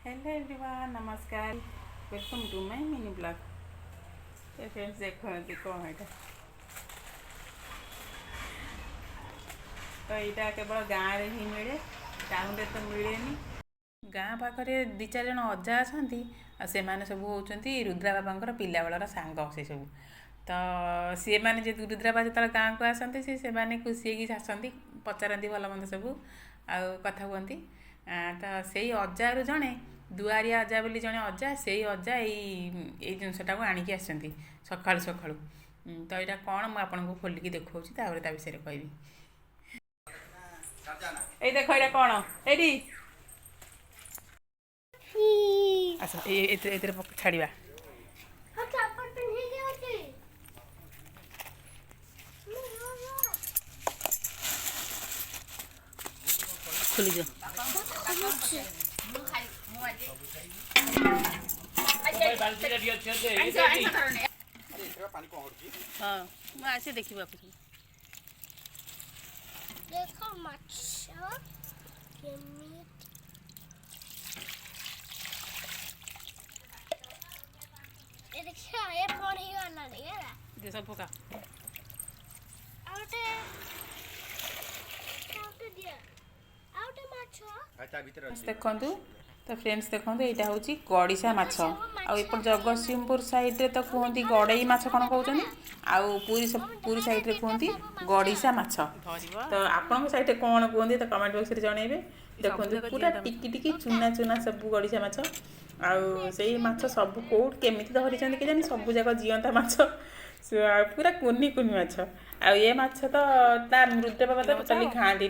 Hello everyone, नमस्कार। Welcome to my mini blog. Friends देखो कौन है तो यहाँ केवल गाँव में ही मिले, टाउन रे तो मिले गाँ पाखे दी चार जन अजा अच्छा से सब होती रुद्रा बाबा पिला बेलर सांग से सब तो सी मैंने रुद्रा बाबा जो गाँव को आसती से खुशी आसती पचारती भल मंद सब आ कथा कहती तो से अजा रु जड़े दुआरिया अजा बोली जड़े अजा से अजा यही जिनसटा को आणिकी आसती सकाळु सकाळु तो यहाँ कौन मुझे खोलिकी देखा ता विषय कहबी। ये देख ये कौन ये अच्छा ये छाड़ा खुली जा हाँ मुझे देखा देखो मच्छर के मीट ये देखिए ये पानी वाला नहीं है ये सब पका आउटे आउटे दिया आउटे मच्छर अच्छा भीतर देखंतु तो फ्रेंड्स देखो यहाँ हूँ गड़िशा माछ आपर जगतसिंहपुर साइड्रे तो कहते गड़ई माछ कौन कहते आउ पूरी साइड्रे कहते गड़िशा माछ तो आपण साइड कौन कहते तो कमेंट बॉक्स में जनइबे। देखो पूरा टिकी टिकी चुना चुना सब गड़िशा माछ आउ से माछ सब कौट केमी धरी के जानी सब जाक जीवंता माछ पूरा कुनी कुनी माछ आ ये माछ तो रुद्र बाबा तो टोटाली खाआंती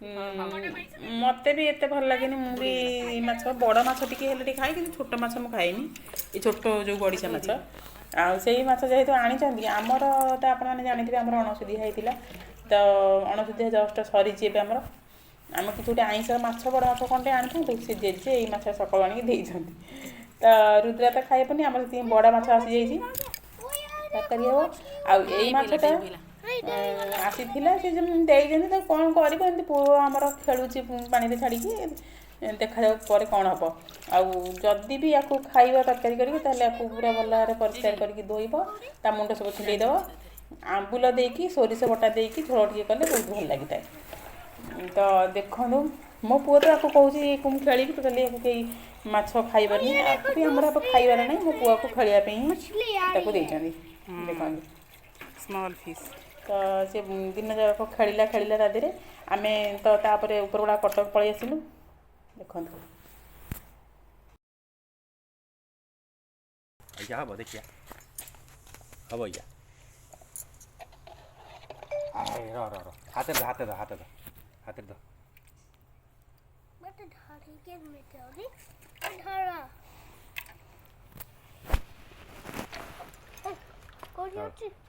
मत भी एत भल लगे मुझे माछ बड़ माछ टी खाए कि छोट माछ मुझे खाएनी ये छोट जो गड़िशा माछ आई माछ जेहेतु आनी आमर तो आपने जानते आम अणसुधिया होता तो अणसुधिया जस्ट सरी आमर आम कि गोटे आईस माछ बड़ माछ कौन आनी सी जेजे ये माछ सकाल आनिक तो रुद्रा तो खाइबनी आम बड़ माछ आसी जाइए तरकारी हम आईटा आसी तो कौन कर पुओ आमर खेलुची पानी छाड़ी देखा पर कौन हम आदि भी या खाइबा तरकारी करके पूरा भल भाव परिष्कार करके धोब ता मुंड सब छुटेदब आंबुल देकी सोरिष बटा देकी झोल टे कले बहुत भल लगी था। तो देखो मो पुओ तो आपको कहूँ खेली टोटाली कई माछ खाइबानी भी आमर खाइबार ना मो पुआ को खेलवाई देखो स्मॉल फिश तो सी दिन जाक खेला खेला तादे आम तो तापर उपरगुड़ा कटक पलि आसलु देखो हम देखिए हम या हाथ हाथ हाथ हाथ दो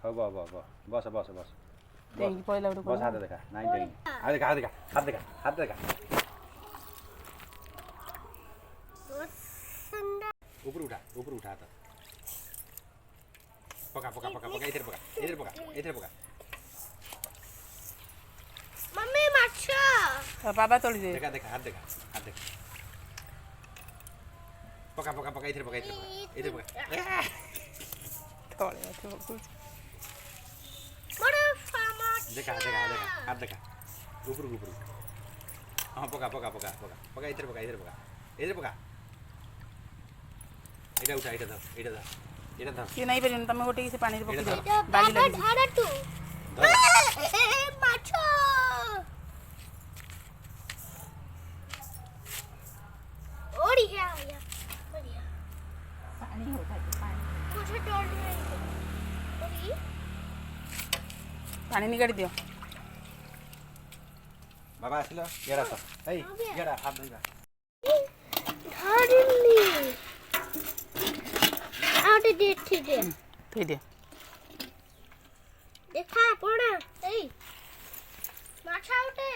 हब हब हब बस बस बस बस हाथ देखा नहीं हाथ देखा हाथ देखा हाथ देखा हाथ देखा ऊपर उठा हाथ पका पका पका पका इधर पका इधर पका इधर पका मम्मी मच्छर बाबा तोड़ी दे देखा देखा हाथ देखा पका पका पका इधर पका इधर पका देखा देखा देखा हाथ देखा ऊपर हाँ पका पका पका पका पका इधर पका इधर पका इधर पका एटा उठा एटा धर एटा धर एटा धर ये नहीं परिन तमे गोटे से पानी रे पकी दे बाबा धारा तू माछो ओड़ी है आया बढ़िया पानी होता है पानी मुझे डर नहीं ओड़ी पानी निकाल दियो बाबा आसिलो येडा तो ए येडा हाथ धइबा धारिली आउटे देखि दे थई दे देखा पड़ा ए माछ आउटे